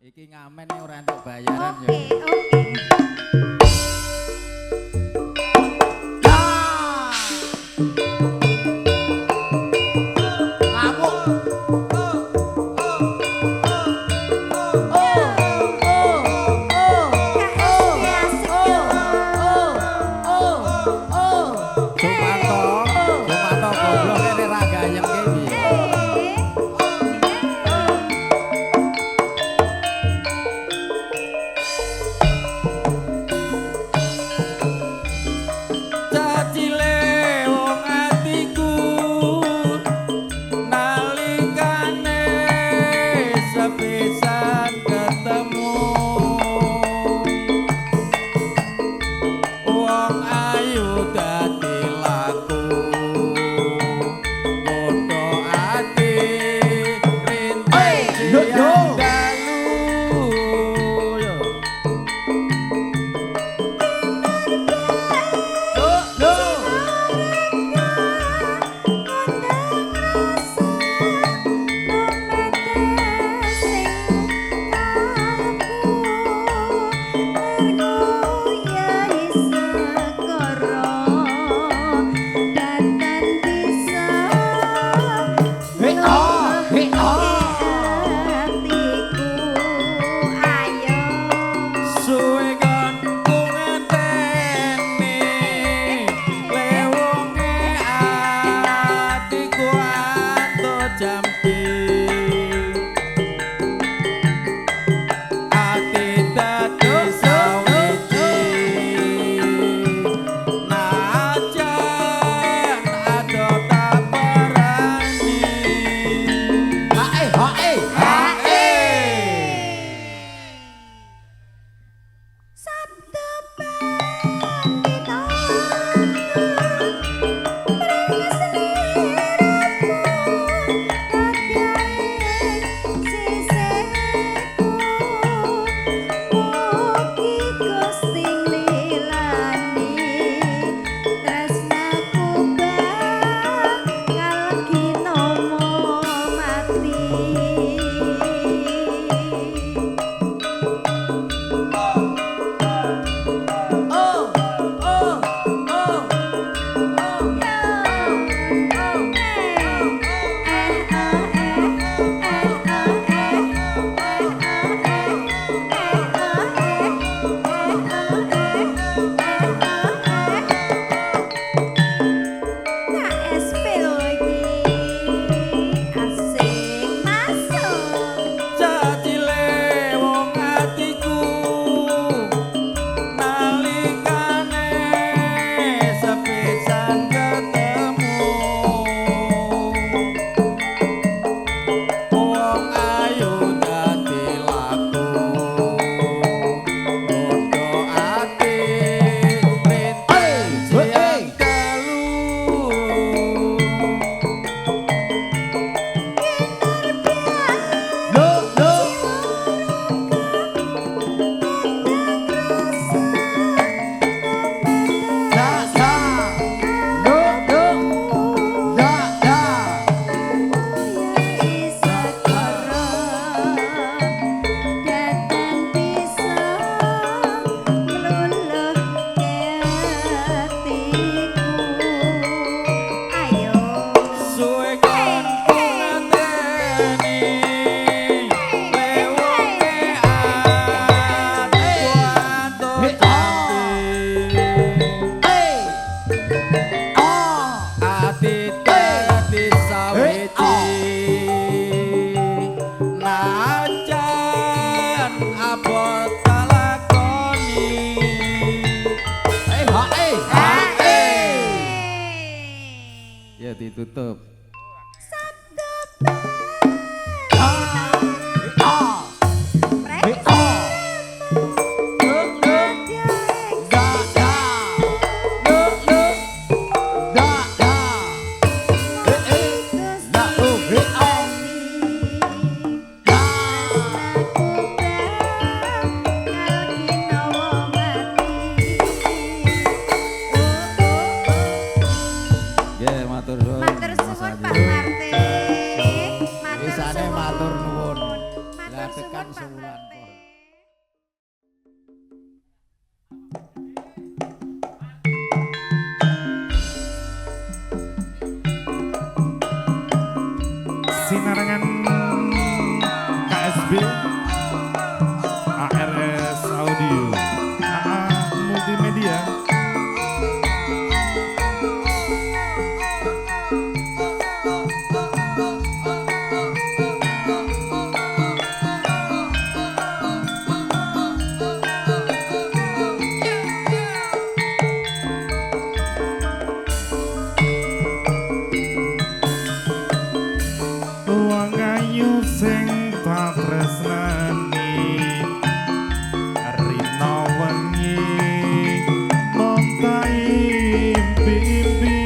Iki ngamen ora entuk bayaran ya. Ya ditutup. Matur suwun Pak Marti. Matur nuwun. Lah tekan sewulan. tangan KSB ARS Audio AA Multimedia. Wong ayu sing tak tresnani rina wengi montai impi-impi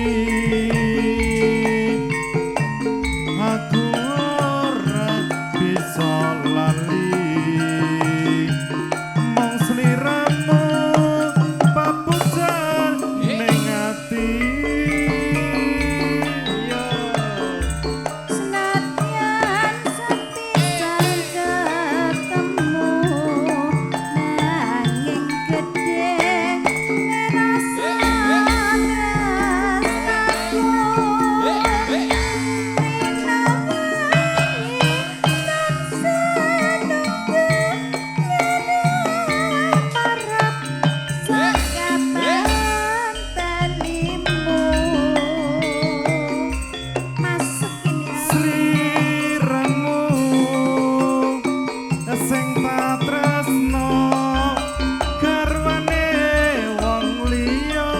aku ora bisa lali mong sliramu papujan ning ati. Senadyan sepisan ketemu nanging gedhe ngerasa tresnaku masukin ya Sliramu sing tak tresno garwane wong liya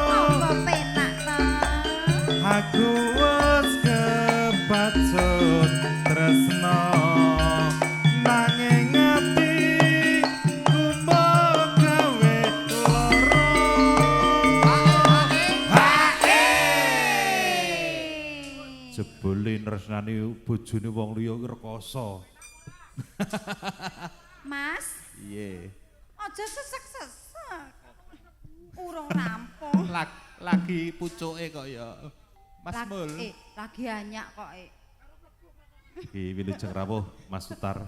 apa penak ta aku wis kebacut tresno nanging ati ku mbok gawe lara jebule tresnani bojone wong liya ki rekoso. Mas Iye. aja sesek-sesek urung rampung Lagi pucuke kok ya. Mas Lagi- Mul. lagi anyak kok Iki wilujeng rawuh Mas Sutar.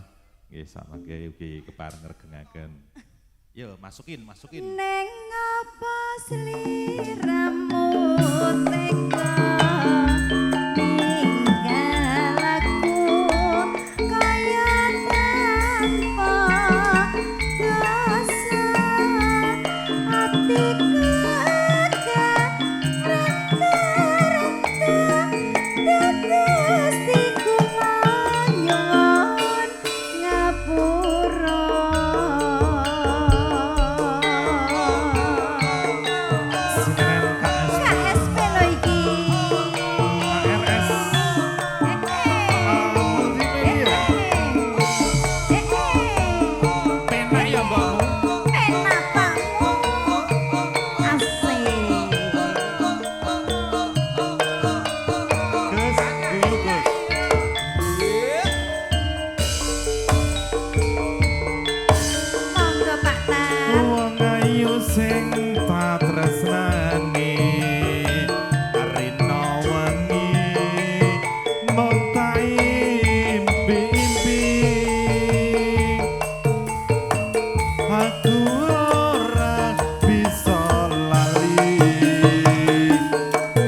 Nggih samangke ugi kepareng ngregengaken. Yo masukin. Neng apa sliramu tega tinggal aku kaya tanpa dosa hatiku agak renta-renta dan gustiku nyuwun ngapura. Sineren KSB KSP lho iki. ARS Multimedia. Penak ya mbakmu. Penak pakmu. Asik. Gus, dulu Gus. Monggo Pak Tar. Wong ayu sing tak tresnani rina wengi montai impi-impi aku ora bisa lali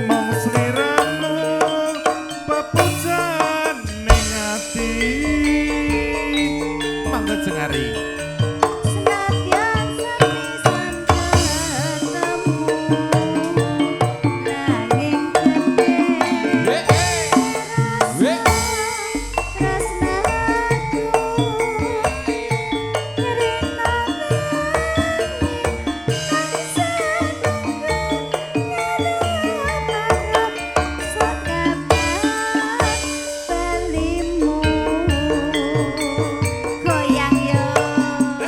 mong sliramu papujan ning ati mangga jengari. Senadyan sepisan ketemu nanging gedhe goyang yo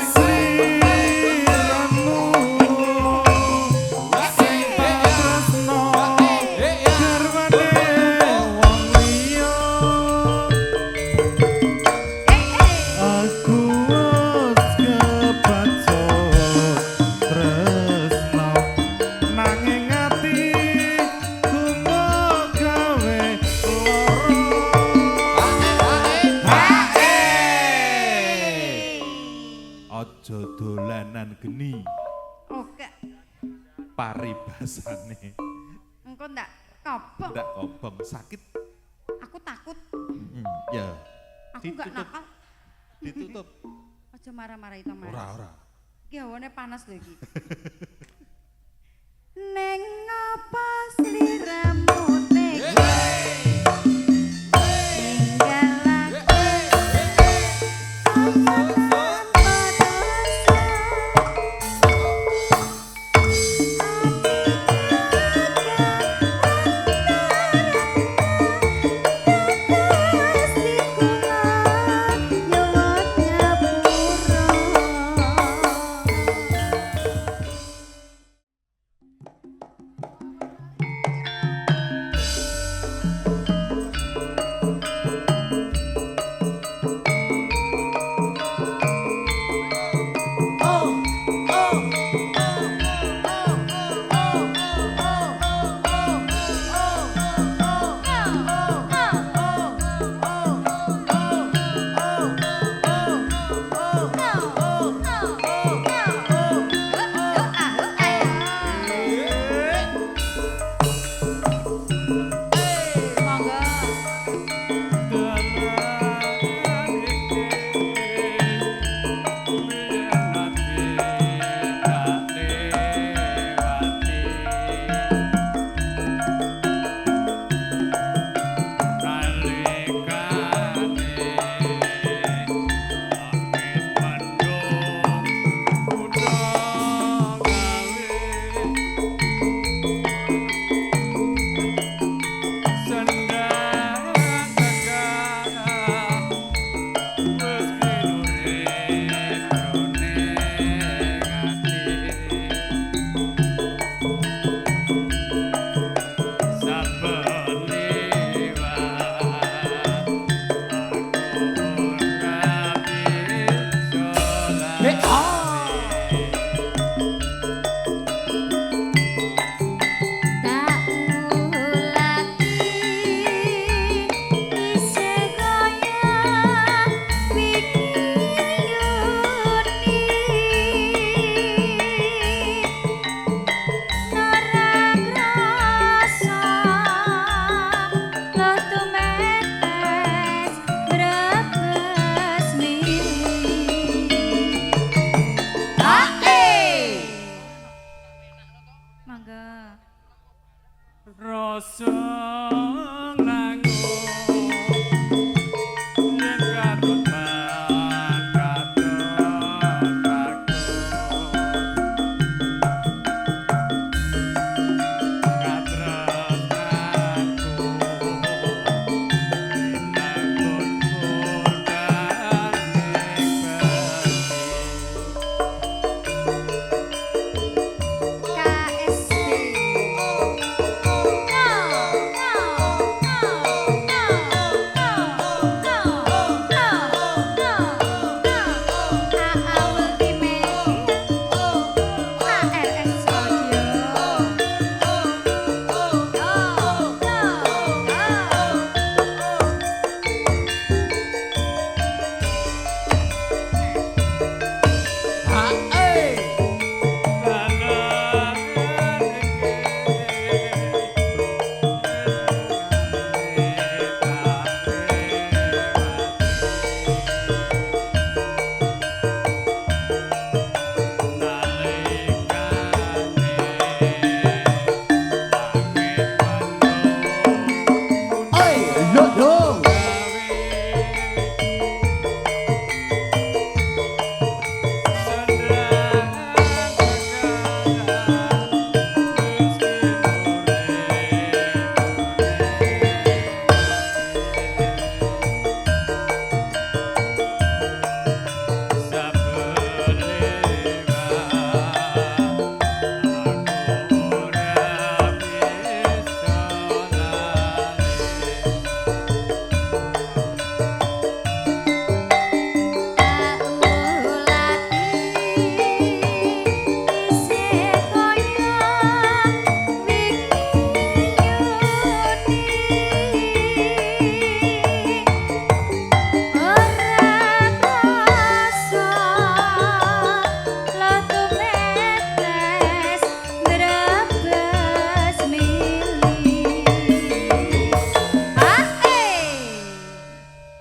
Sliramu sing tak tresno garwane wong liya aku wis kebacut tresno nanging ati ku mbok gawe lara. Aja dolanan geni oke paribasane engko ndak kobong ndak kobong sakit aku takut Ya. Aku gak nakal. Ditutup. Aja marah-marah itu Mas. Ora. Iki hawane panas lho iki. Neng apa sliramu tega ninggal aku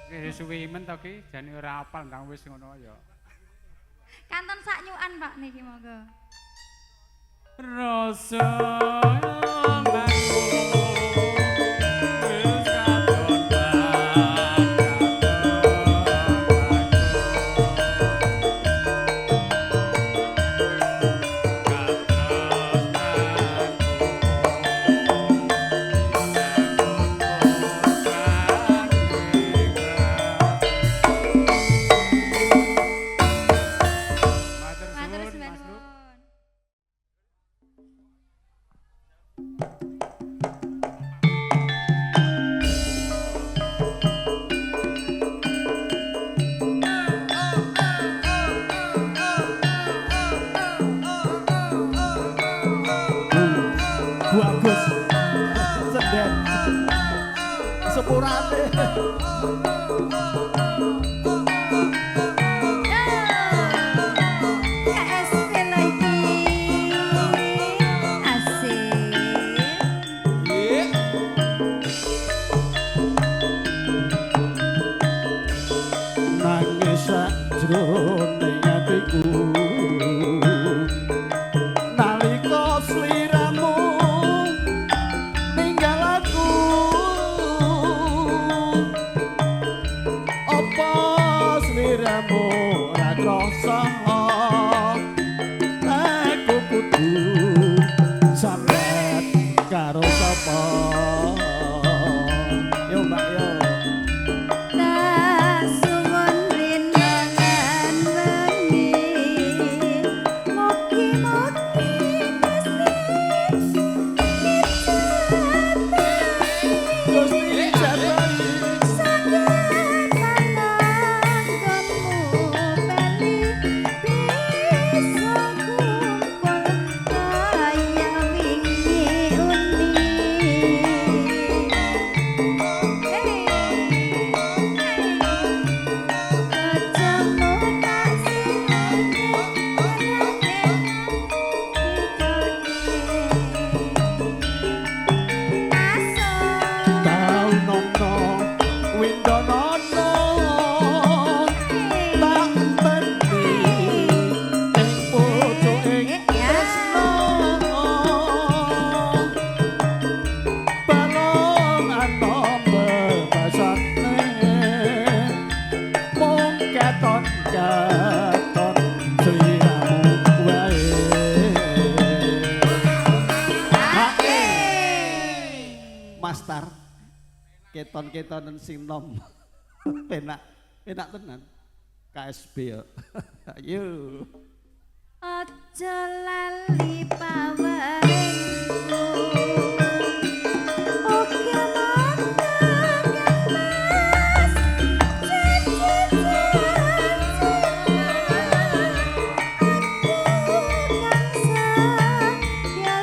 Suwi men to ki jane ora apal ndang wis ngono ya. Kanton sak nyukan Pak niki monggo. Rasa mangku wis katon Matur suwun. Bagus. Senden. Sepurane. KSP lagi. Asik. Nangis sakjroning atiku nalika sliramu ninggal aku apa sliramu ora krasa aku kudu sambat karo sapa yo mbak yo Tak suwun rindangan wengi. Mugi-mugi Gusti jabari sanget pananggonmu bali bisa kumpul kaya wingi uni. tau nono windonono tak tendi ing pucuking tresno balong anom bebasane mung keton sliramu wae Mastar keton-ketonen sing nom penak tenan KSB yo ayo Aja lali pawarengku. Oke mandang mas Ya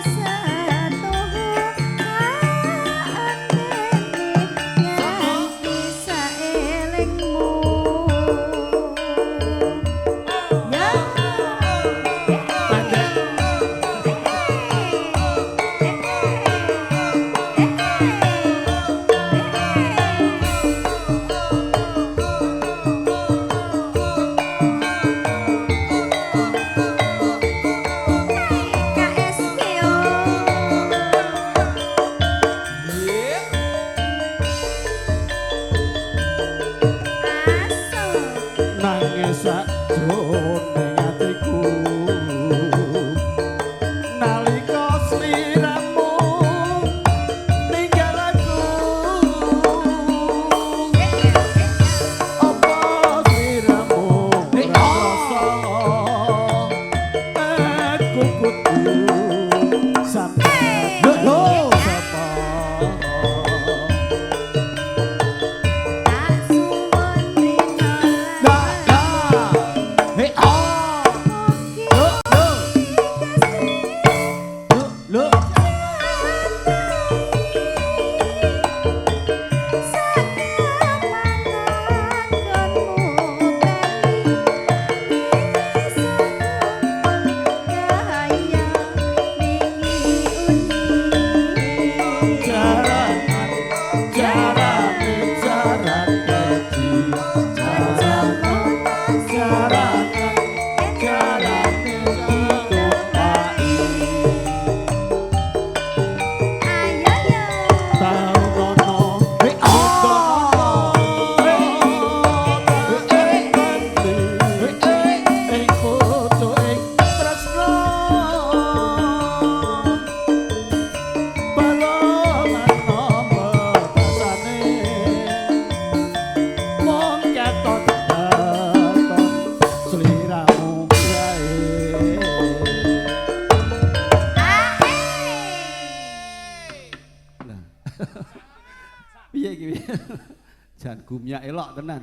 gumya elok tenan.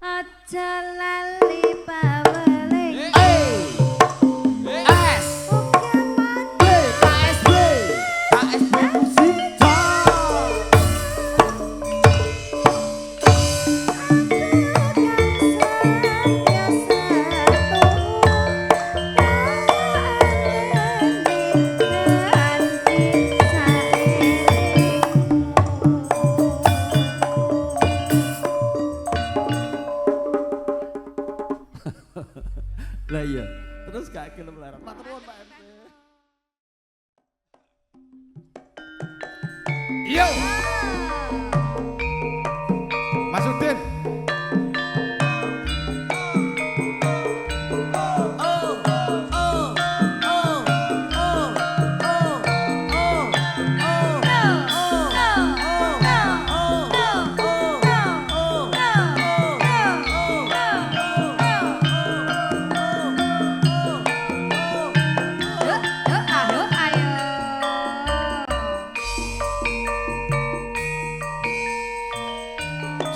Aja lali pawele. KSB musik jam. Lah iya, terus gak gelem larang. Matur nuwun Pak MC. Yo. Mas Udin.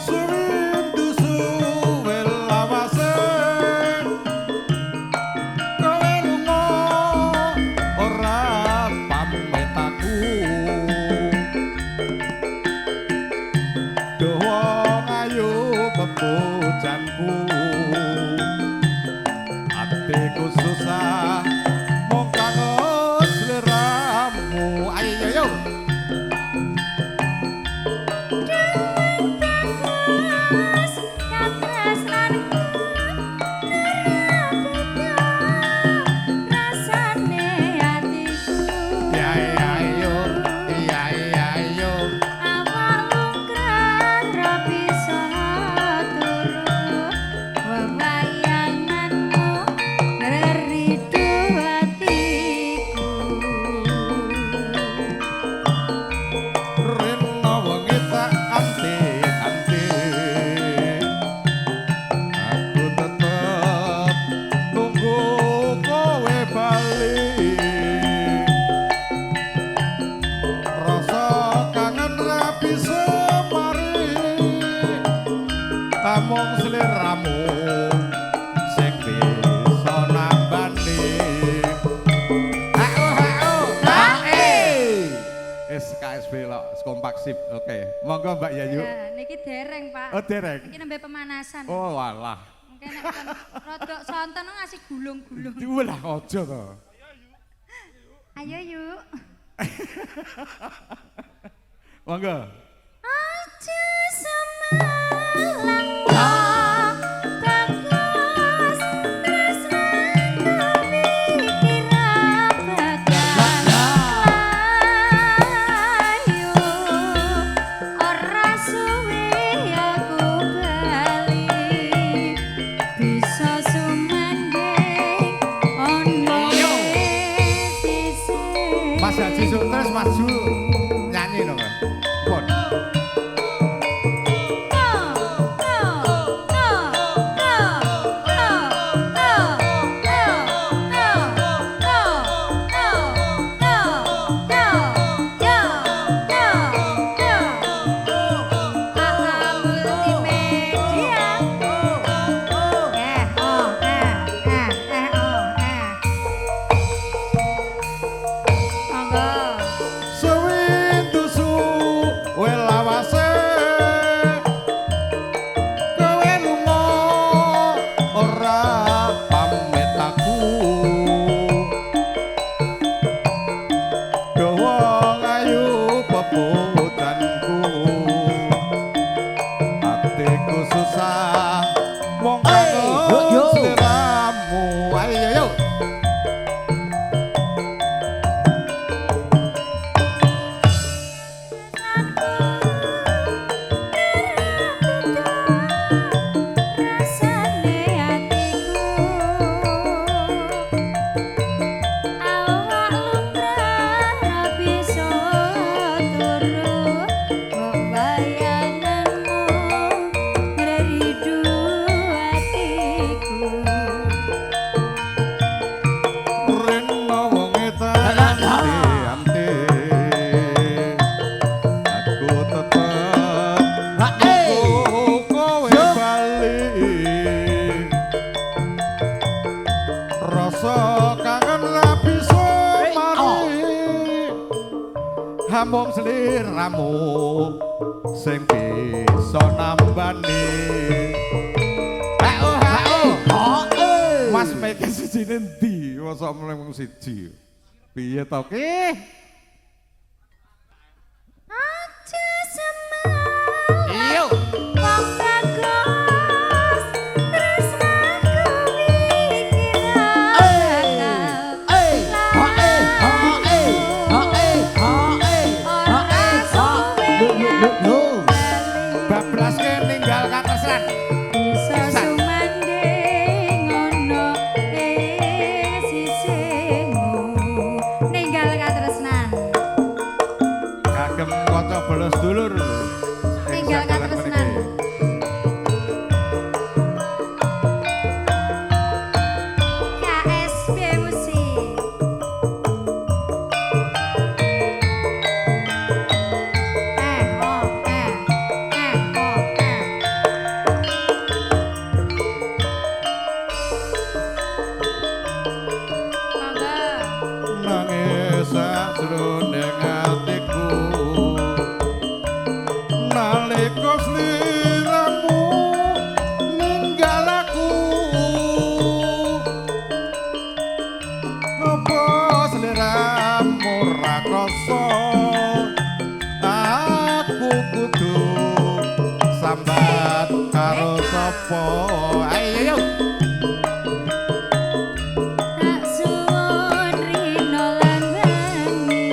Suwindu suwe lawase kowe lunga ora pamit aku dawa ayu bebujanku atiku susah mung kanggo sliramu ayo yo mung sliramu sing bisa nambani KSB lo kompak sip oke monggo Mbak Yayu Niki dereng Pak. oh dereng Niki nembe pemanasan. oh walah Mungkin nek kon rodok sonten ngasih gulung-gulung. walah aja to Ayo yuk. monggo Aja semalang bagus tresnaku mikir bakal ayo ora suwe aku bali bisa sumanding ono sisi Mas Haji Sukses maju nyanyi dong pun Sewindu suwe lawase kowe lunga ora pamit aku dawa ayu peputanku atiku susah wong kanggo sliramu ayo yo Bayanganmu ngeri Hamung sliramu sing bisa nambani. Mas Meke sijine ndi? Mosok mung siji. Piye to ki? Aja semangat. Iyo. Wong bagus tresnaku Bablaske ninggal katresnan. bisa sumanding ono sisihmu ninggal katresnan Kagem kanca bolos dulur. Ninggal katresnan. KSB Musik Monggo. Nangis sajroning atiku nalika sliramu ninggal aku apa sliramu ra krasa aku kudu sambat karo sapa ayo Tak suwun rino lan wengi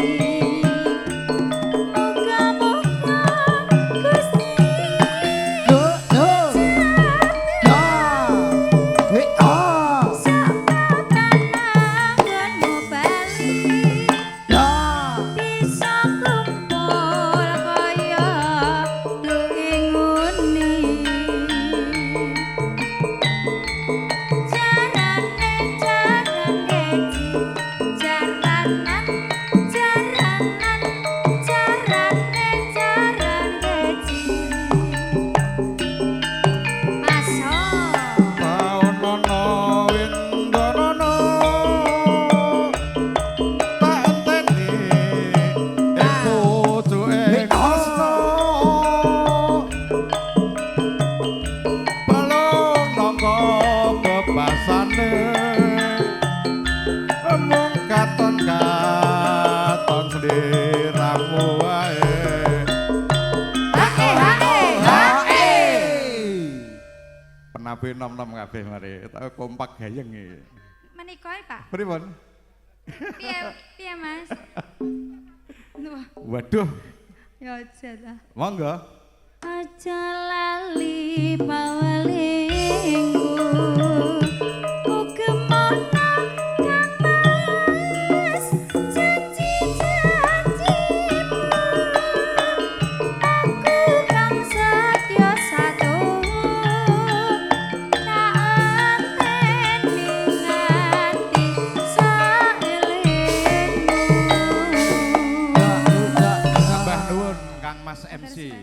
muga-muga Gusti pananggonmu bali bisa kumpul kaya duing uni jarane jaran geji jaranan jaranan jarane jaran geji maso Paonono windonono tak enteni ing pucuke asna pelung nangka bebasane mung katon sliramu wae penabe nom-nom kabeh mari kompak gayeng iki. menika Pak Pripun? piye piye Mas Duh, Waduh, ya aja lah monggo. aja lali pawalingku ugemono kang mas janji-janjimu aku kang setya satu tak anteni nganti saelingmu Tambah nuwun Kang Mas MC.